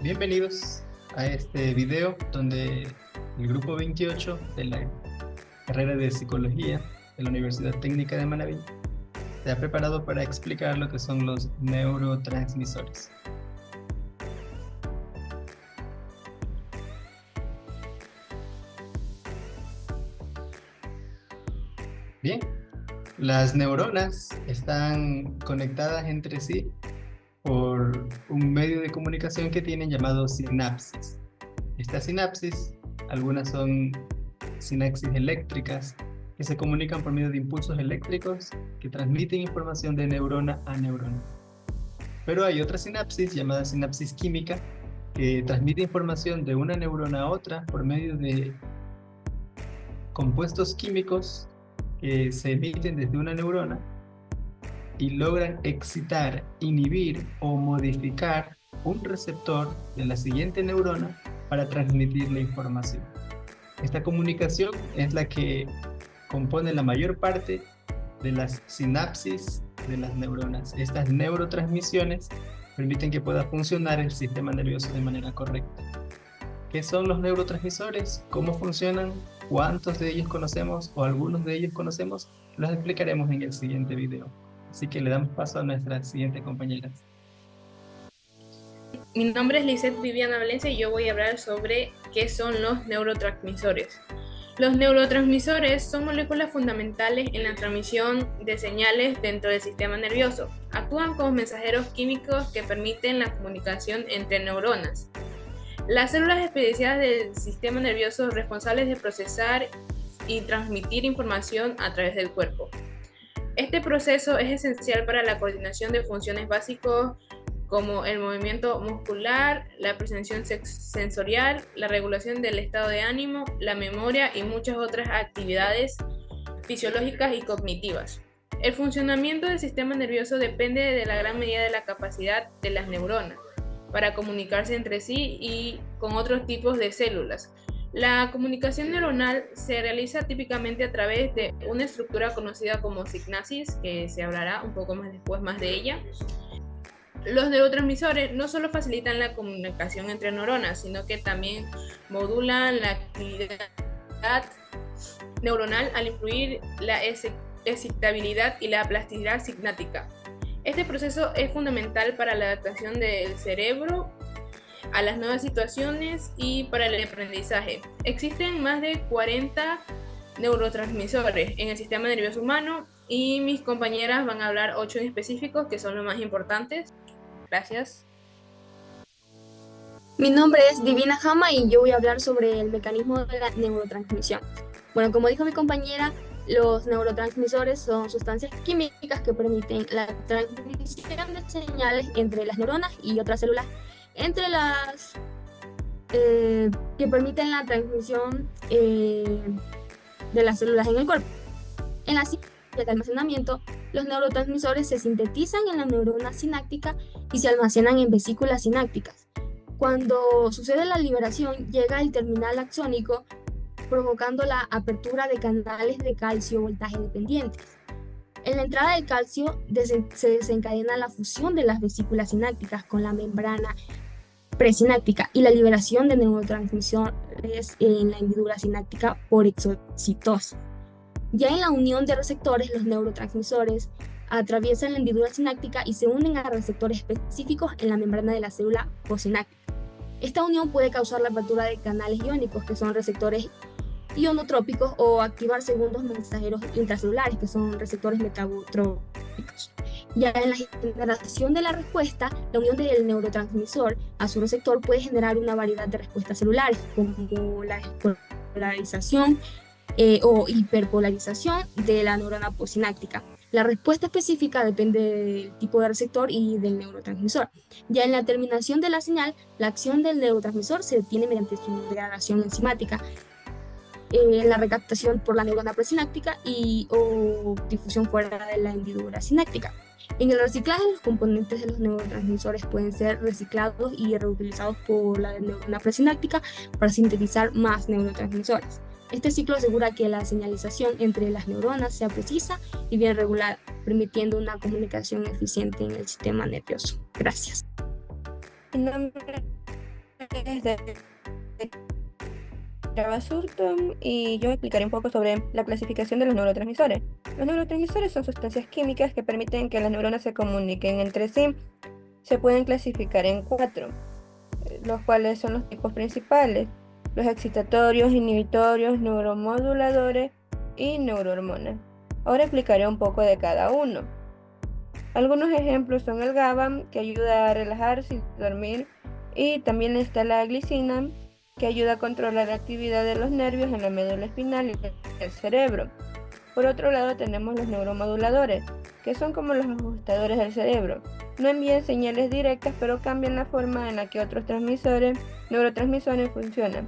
Bienvenidos a este video donde el grupo 28 de la carrera de Psicología de la Universidad Técnica de Manabí se ha preparado para explicar lo que son los neurotransmisores. Bien, las neuronas están conectadas entre sí por un medio de comunicación que tienen llamado sinapsis. Estas sinapsis, algunas son sinapsis eléctricas, que se comunican por medio de impulsos eléctricos que transmiten información de neurona a neurona. Pero hay otra sinapsis llamada sinapsis química que transmite información de una neurona a otra por medio de compuestos químicos que se emiten desde una neurona y logran excitar, inhibir o modificar un receptor de la siguiente neurona para transmitir la información. Esta comunicación es la que compone la mayor parte de las sinapsis de las neuronas. Estas neurotransmisiones permiten que pueda funcionar el sistema nervioso de manera correcta. ¿Qué son los neurotransmisores? ¿Cómo funcionan? ¿Cuántos de ellos conocemos o algunos de ellos conocemos? Los explicaremos en el siguiente video. Así que le damos paso a nuestras siguientes compañeras. Mi nombre es Lisette Viviana Valencia y yo voy a hablar sobre qué son los neurotransmisores. Los neurotransmisores son moléculas fundamentales en la transmisión de señales dentro del sistema nervioso. Actúan como mensajeros químicos que permiten la comunicación entre neuronas. Las células especializadas del sistema nervioso responsables de procesar y transmitir información a través del cuerpo. Este proceso es esencial para la coordinación de funciones básicas como el movimiento muscular, la percepción sensorial, la regulación del estado de ánimo, la memoria y muchas otras actividades fisiológicas y cognitivas. El funcionamiento del sistema nervioso depende de la gran medida de la capacidad de las neuronas para comunicarse entre sí y con otros tipos de células. La comunicación neuronal se realiza típicamente a través de una estructura conocida como sinapsis, que se hablará un poco más después de ella. Los neurotransmisores no solo facilitan la comunicación entre neuronas, sino que también modulan la actividad neuronal al influir la excitabilidad y la plasticidad sináptica. Este proceso es fundamental para la adaptación del cerebro a las nuevas situaciones y para el aprendizaje. Existen más de 40 neurotransmisores en el sistema nervioso humano y mis compañeras van a hablar 8 en específicos que son los más importantes. Gracias. Mi nombre es Divina Jama y yo voy a hablar sobre el mecanismo de la neurotransmisión. Bueno, como dijo mi compañera, los neurotransmisores son sustancias químicas que permiten la transmisión de señales entre las neuronas y otras células, que permiten la transmisión de las células en el cuerpo. En la ciencia de almacenamiento, los neurotransmisores se sintetizan en la neurona sináptica y se almacenan en vesículas sinápticas. Cuando sucede la liberación, llega al terminal axónico, provocando la apertura de canales de calcio voltaje dependientes. En la entrada del calcio se desencadena la fusión de las vesículas sinápticas con la membrana presináptica y la liberación de neurotransmisores en la hendidura sináptica por exocitosis. Ya en la unión de receptores, los neurotransmisores atraviesan la hendidura sináptica y se unen a receptores específicos en la membrana de la célula postsináptica. Esta unión puede causar la apertura de canales iónicos, que son receptores ionotrópicos, o activar segundos mensajeros intracelulares, que son receptores metabotrópicos. Ya en la generación de la respuesta, la unión del neurotransmisor a su receptor puede generar una variedad de respuestas celulares, como la polarización o hiperpolarización de la neurona postsináptica. La respuesta específica depende del tipo de receptor y del neurotransmisor. Ya en la terminación de la señal, la acción del neurotransmisor se detiene mediante su degradación enzimática, la recaptación por la neurona presináptica o difusión fuera de la hendidura sináptica. En el reciclaje, los componentes de los neurotransmisores pueden ser reciclados y reutilizados por la neurona presináptica para sintetizar más neurotransmisores. Este ciclo asegura que la señalización entre las neuronas sea precisa y bien regulada, permitiendo una comunicación eficiente en el sistema nervioso. Gracias. Mi nombre de Surton y yo explicaré un poco sobre la clasificación de los neurotransmisores. Los neurotransmisores son sustancias químicas que permiten que las neuronas se comuniquen entre sí. Se pueden clasificar en 4, los cuales son los tipos principales: los excitatorios, inhibitorios, neuromoduladores y neurohormonas. Ahora explicaré un poco de cada uno. Algunos ejemplos son el GABA, que ayuda a relajarse y dormir, y también está la glicina, que ayuda a controlar la actividad de los nervios en la médula espinal y el cerebro. Por otro lado tenemos los neuromoduladores, que son como los ajustadores del cerebro. No envían señales directas, pero cambian la forma en la que otros neurotransmisores funcionan.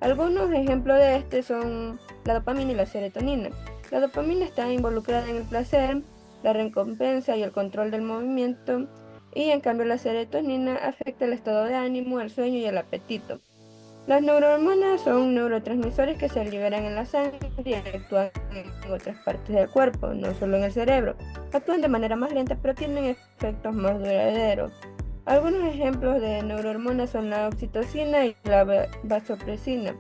Algunos ejemplos de este son la dopamina y la serotonina. La dopamina está involucrada en el placer, la recompensa y el control del movimiento, y en cambio la serotonina afecta el estado de ánimo, el sueño y el apetito. Las neurohormonas son neurotransmisores que se liberan en la sangre y actúan en otras partes del cuerpo, no solo en el cerebro. Actúan de manera más lenta, pero tienen efectos más duraderos. Algunos ejemplos de neurohormonas son la oxitocina y la vasopresina.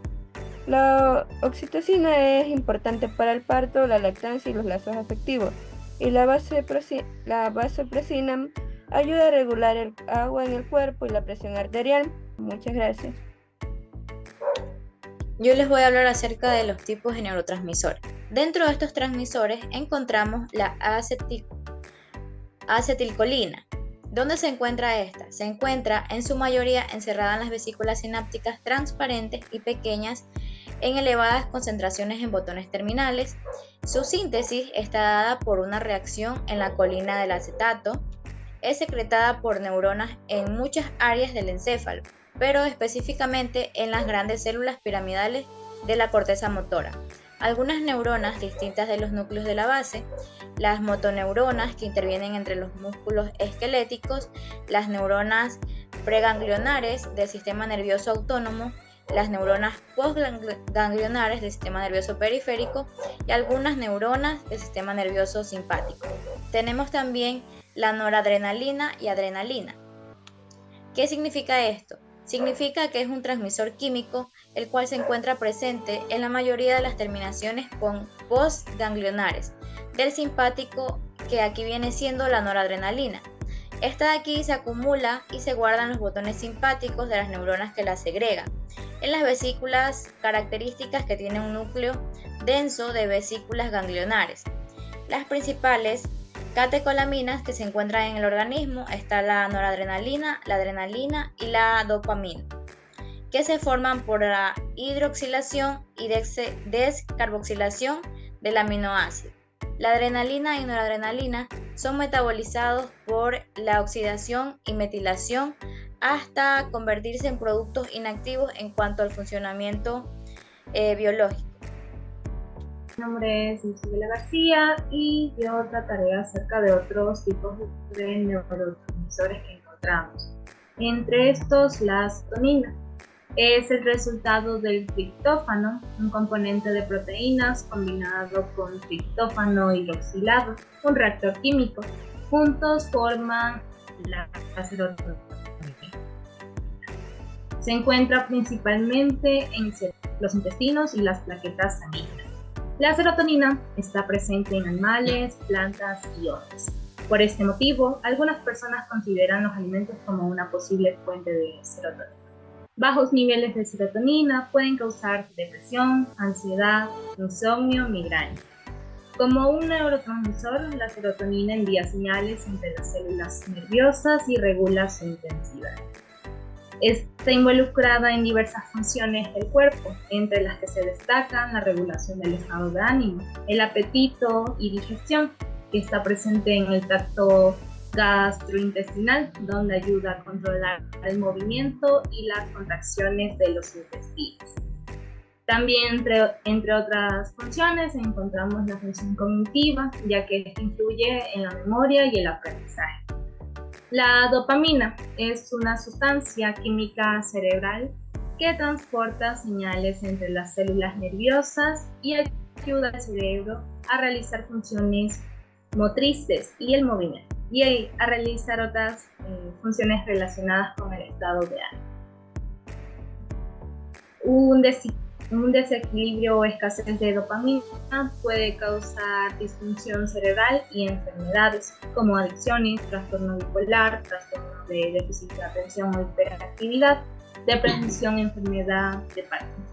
La oxitocina es importante para el parto, la lactancia y los lazos afectivos, y la vasopresina ayuda a regular el agua en el cuerpo y la presión arterial. Muchas gracias. Yo les voy a hablar acerca de los tipos de neurotransmisores. Dentro de estos transmisores encontramos la acetilcolina. ¿Dónde se encuentra esta? Se encuentra en su mayoría encerrada en las vesículas sinápticas transparentes y pequeñas en elevadas concentraciones en botones terminales. Su síntesis está dada por una reacción en la colina del acetato. Es secretada por neuronas en muchas áreas del encéfalo, pero específicamente en las grandes células piramidales de la corteza motora. Algunas neuronas distintas de los núcleos de la base, las motoneuronas que intervienen entre los músculos esqueléticos, las neuronas preganglionares del sistema nervioso autónomo, las neuronas postganglionares del sistema nervioso periférico y algunas neuronas del sistema nervioso simpático. Tenemos también la noradrenalina y adrenalina. ¿Qué significa esto? Significa que es un transmisor químico el cual se encuentra presente en la mayoría de las terminaciones postganglionares del simpático, que aquí viene siendo la noradrenalina. Esta de aquí se acumula y se guarda en los botones simpáticos de las neuronas que la segregan, en las vesículas características que tienen un núcleo denso de vesículas ganglionares. Las principales catecolaminas que se encuentran en el organismo está la noradrenalina, la adrenalina y la dopamina, que se forman por la hidroxilación y descarboxilación del aminoácido. La adrenalina y noradrenalina son metabolizados por la oxidación y metilación hasta convertirse en productos inactivos en cuanto al funcionamiento biológico. Mi nombre es Isabela García y yo trataré acerca de otros tipos de neurotransmisores que encontramos. Entre estos, la acetonina es el resultado del triptófano, un componente de proteínas combinado con triptófano hidroxilado, un reactor químico. Juntos forman la serotonina. Se encuentra principalmente en los intestinos y las plaquetas sanguíneas. La serotonina está presente en animales, plantas y hombres. Por este motivo, algunas personas consideran los alimentos como una posible fuente de serotonina. Bajos niveles de serotonina pueden causar depresión, ansiedad, insomnio, migraña. Como un neurotransmisor, la serotonina envía señales entre las células nerviosas y regula su intensidad. Está involucrada en diversas funciones del cuerpo, entre las que se destacan la regulación del estado de ánimo, el apetito y digestión, que está presente en el tracto gastrointestinal, donde ayuda a controlar el movimiento y las contracciones de los intestinos. También, entre otras funciones, encontramos la función cognitiva, ya que influye en la memoria y el aprendizaje. La dopamina es una sustancia química cerebral que transporta señales entre las células nerviosas y ayuda al cerebro a realizar funciones motrices y el movimiento, y a realizar otras funciones relacionadas con el estado de ánimo. Un, un desequilibrio o escasez de dopamina puede causar disfunción cerebral y enfermedades como adicciones, trastorno bipolar, trastorno de déficit de atención o hiperactividad, depresión, enfermedad de Parkinson.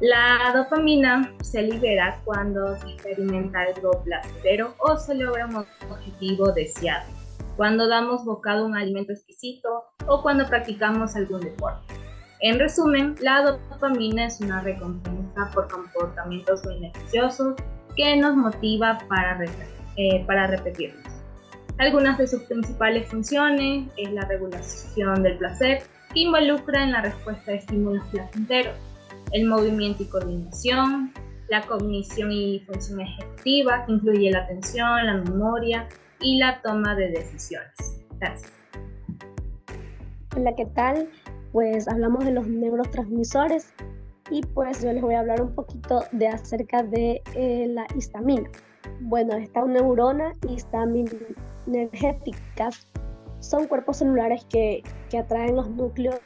La dopamina se libera cuando se experimenta algo placentero o se logra un objetivo deseado, cuando damos bocado a un alimento exquisito o cuando practicamos algún deporte. En resumen, la dopamina es una recompensa por comportamientos beneficiosos que nos motiva para repetirlos. Algunas de sus principales funciones es la regulación del placer, que involucra en la respuesta a estímulos placenteros, el movimiento y coordinación, la cognición y función ejecutiva, que incluye la atención, la memoria y la toma de decisiones. Gracias. Hola, ¿qué tal? Pues hablamos de los neurotransmisores y pues yo les voy a hablar un poquito acerca de la histamina. Bueno, estas neuronas histaminérgicas son cuerpos celulares que atraen los núcleos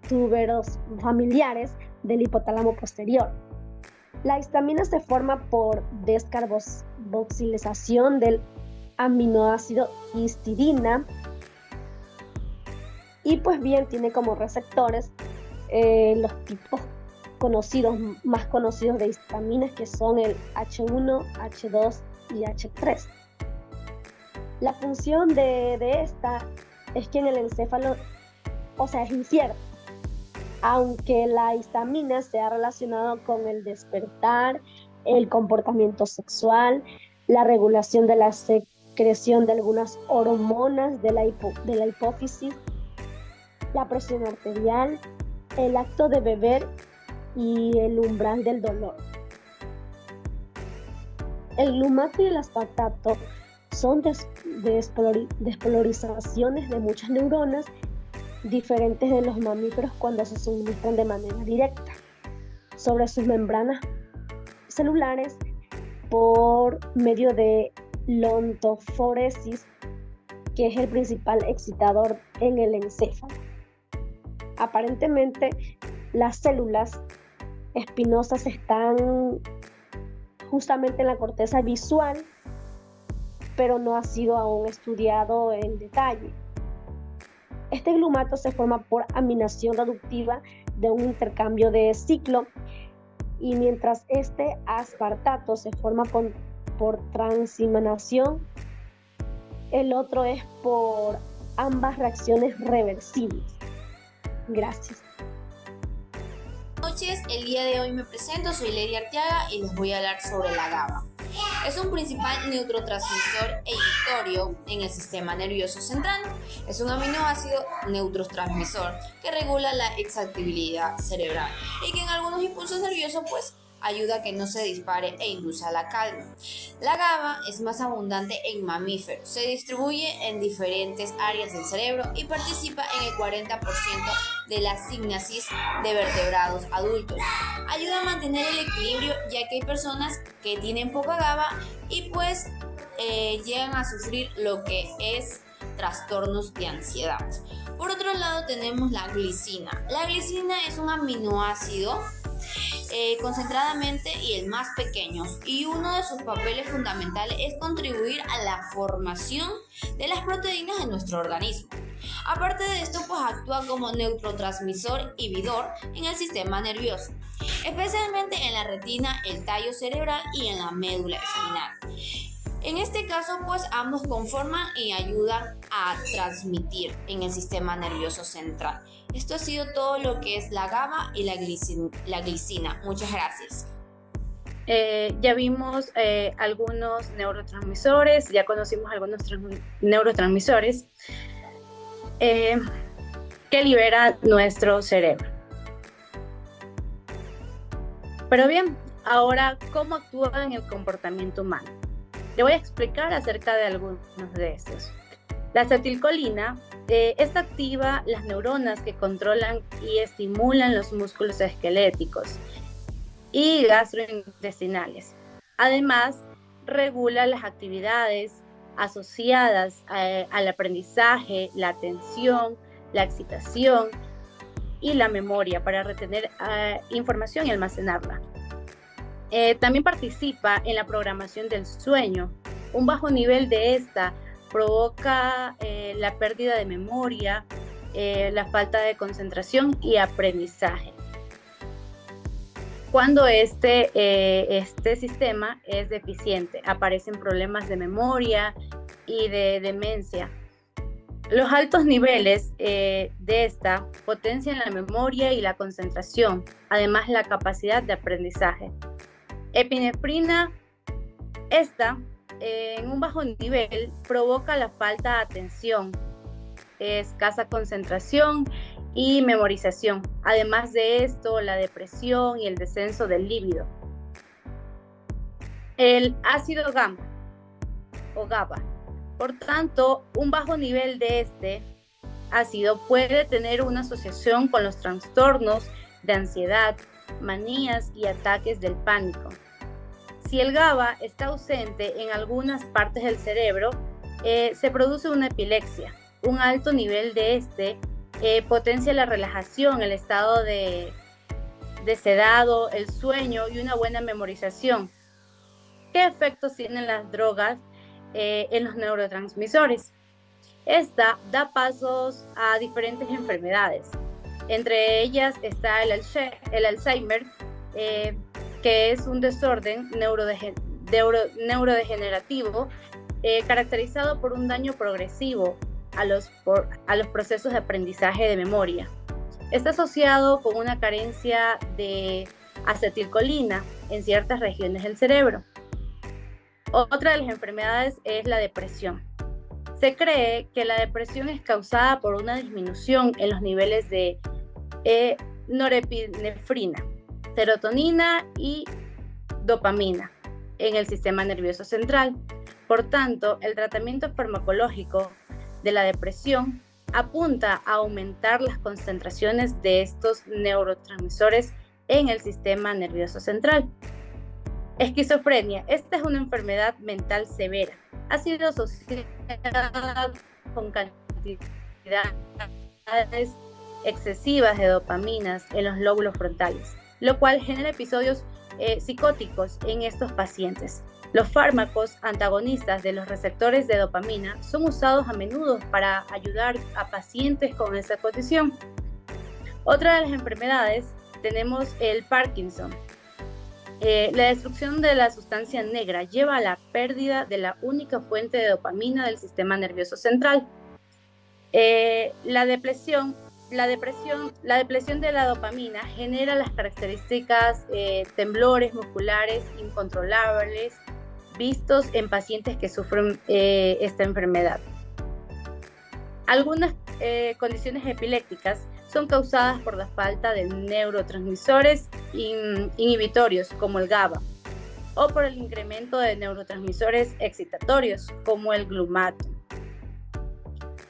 tuberos familiares del hipotálamo posterior. La histamina se forma por descarboxilización del aminoácido histidina y pues bien tiene como receptores los tipos más conocidos de histaminas, que son el H1, H2 y H3. La función de esta es que en el encéfalo, es incierto, aunque la histamina se ha relacionado con el despertar, el comportamiento sexual, la regulación de la secreción de algunas hormonas de la hipófisis, la presión arterial, el acto de beber y el umbral del dolor. El glumato y el aspartato son despolarizaciones de muchas neuronas diferentes de los mamíferos cuando se suministran de manera directa sobre sus membranas celulares por medio de la ontoforesis, que es el principal excitador en el encéfalo. Aparentemente, las células espinosas están justamente en la corteza visual, pero no ha sido aún estudiado en detalle. Este glumato se forma por aminación reductiva de un intercambio de ciclo, y mientras este aspartato se forma por transaminación, el otro es por ambas reacciones reversibles. Gracias. Buenas noches, el día de hoy me presento, soy Lady Arteaga y les voy a hablar sobre la GABA. Es un principal neurotransmisor e inhibitorio en el sistema nervioso central. Es un aminoácido neurotransmisor que regula la excitabilidad cerebral y que en algunos impulsos nerviosos ayuda a que no se dispare e induce a la calma. La GABA es más abundante en mamíferos, se distribuye en diferentes áreas del cerebro y participa en el 40% de la síntesis de vertebrados adultos. Ayuda a mantener el equilibrio, ya que hay personas que tienen poca GABA y llegan a sufrir lo que es trastornos de ansiedad. Por otro lado tenemos la glicina. La glicina es un aminoácido concentradamente y el más pequeño, y uno de sus papeles fundamentales es contribuir a la formación de las proteínas en nuestro organismo. Aparte de esto, actúa como neurotransmisor inhibidor en el sistema nervioso, especialmente en la retina, el tallo cerebral y en la médula espinal. En este caso, ambos conforman y ayudan a transmitir en el sistema nervioso central. Esto ha sido todo lo que es la GABA y la glicina. Muchas gracias. Ya vimos algunos neurotransmisores, ya conocimos algunos neurotransmisores que libera nuestro cerebro. Pero bien, ahora, ¿cómo actúan en el comportamiento humano? Le voy a explicar acerca de algunos de estos. La acetilcolina esta activa las neuronas que controlan y estimulan los músculos esqueléticos y gastrointestinales. Además, regula las actividades asociadas al aprendizaje, la atención, la excitación y la memoria para retener información y almacenarla. También participa en la programación del sueño. Un bajo nivel de esta provoca la pérdida de memoria, la falta de concentración y aprendizaje. Cuando este sistema es deficiente, aparecen problemas de memoria y de demencia. Los altos niveles de esta potencian la memoria y la concentración, además la capacidad de aprendizaje. Epinefrina, en un bajo nivel provoca la falta de atención, escasa concentración y memorización. Además de esto, la depresión y el descenso del líbido. El ácido gamma o GABA. Por tanto, un bajo nivel de este ácido puede tener una asociación con los trastornos de ansiedad, manías y ataques del pánico. Si el GABA está ausente en algunas partes del cerebro, se produce una epilepsia. Un alto nivel de este potencia la relajación, el estado de sedado, el sueño y una buena memorización. ¿Qué efectos tienen las drogas en los neurotransmisores? Esta da pasos a diferentes enfermedades. Entre ellas está el Alzheimer, que es un desorden neurodegenerativo caracterizado por un daño progresivo a los procesos de aprendizaje de memoria. Está asociado con una carencia de acetilcolina en ciertas regiones del cerebro. Otra de las enfermedades es la depresión. Se cree que la depresión es causada por una disminución en los niveles de norepinefrina, serotonina y dopamina en el sistema nervioso central. Por tanto, el tratamiento farmacológico de la depresión apunta a aumentar las concentraciones de estos neurotransmisores en el sistema nervioso central. Esquizofrenia. Esta es una enfermedad mental severa. Ha sido asociada con cantidades excesivas de dopaminas en los lóbulos frontales, lo cual genera episodios psicóticos en estos pacientes. Los fármacos antagonistas de los receptores de dopamina son usados a menudo para ayudar a pacientes con esta condición. Otra de las enfermedades tenemos el Parkinson. La destrucción de la sustancia negra lleva a la pérdida de la única fuente de dopamina del sistema nervioso central. La depresión de la dopamina genera las características temblores musculares incontrolables vistos en pacientes que sufren esta enfermedad. Algunas condiciones epilépticas son causadas por la falta de neurotransmisores inhibitorios como el GABA o por el incremento de neurotransmisores excitatorios como el glumato.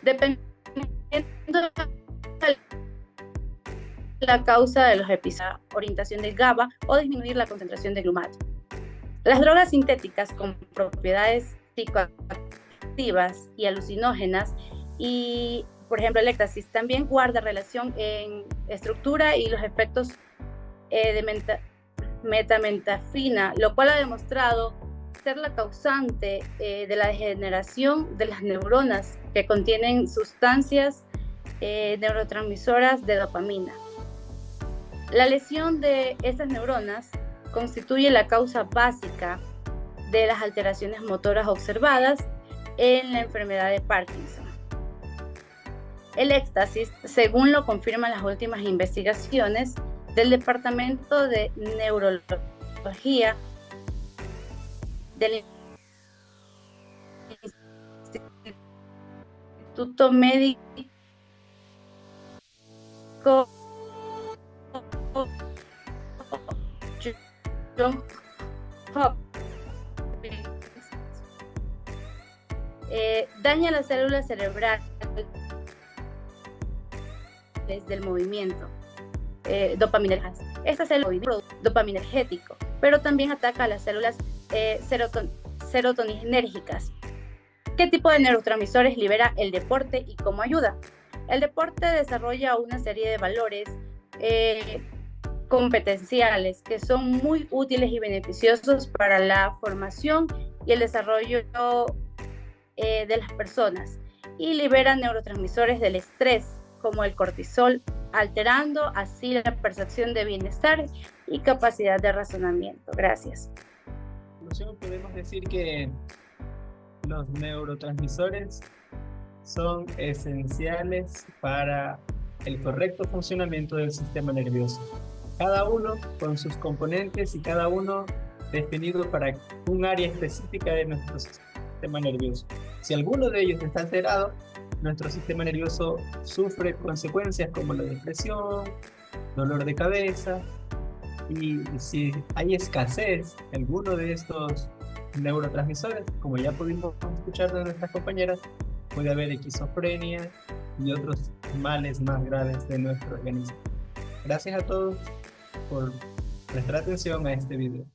Dependiendo de la causa de los episodios, orientación del GABA o disminuir la concentración de glumato. Las drogas sintéticas con propiedades psicoactivas y alucinógenas y, por ejemplo, el éxtasis también guarda relación en estructura y los efectos de metamfetamina, lo cual ha demostrado ser la causante de la degeneración de las neuronas que contienen sustancias neurotransmisoras de dopamina. La lesión de estas neuronas constituye la causa básica de las alteraciones motoras observadas en la enfermedad de Parkinson. El éxtasis, según lo confirman las últimas investigaciones del Departamento de Neurología del Instituto Médico Johns Hopkins, daña las células cerebrales del movimiento dopaminergas. Esta célula dopaminergético, pero también ataca a las células serotoninérgicas. ¿Qué tipo de neurotransmisores libera el deporte y cómo ayuda? El deporte desarrolla una serie de valores competenciales que son muy útiles y beneficiosos para la formación y el desarrollo de las personas, y liberan neurotransmisores del estrés como el cortisol, alterando así la percepción de bienestar y capacidad de razonamiento. Gracias. En conclusión, podemos decir que los neurotransmisores son esenciales para el correcto funcionamiento del sistema nervioso, cada uno con sus componentes y cada uno definido para un área específica de nuestro sistema nervioso. Si alguno de ellos está alterado, nuestro sistema nervioso sufre consecuencias como la depresión, dolor de cabeza, y si hay escasez de alguno de estos neurotransmisores, como ya pudimos escuchar de nuestras compañeras, puede haber esquizofrenia y otros males más graves de nuestro organismo. Gracias a todos por prestar atención a este video.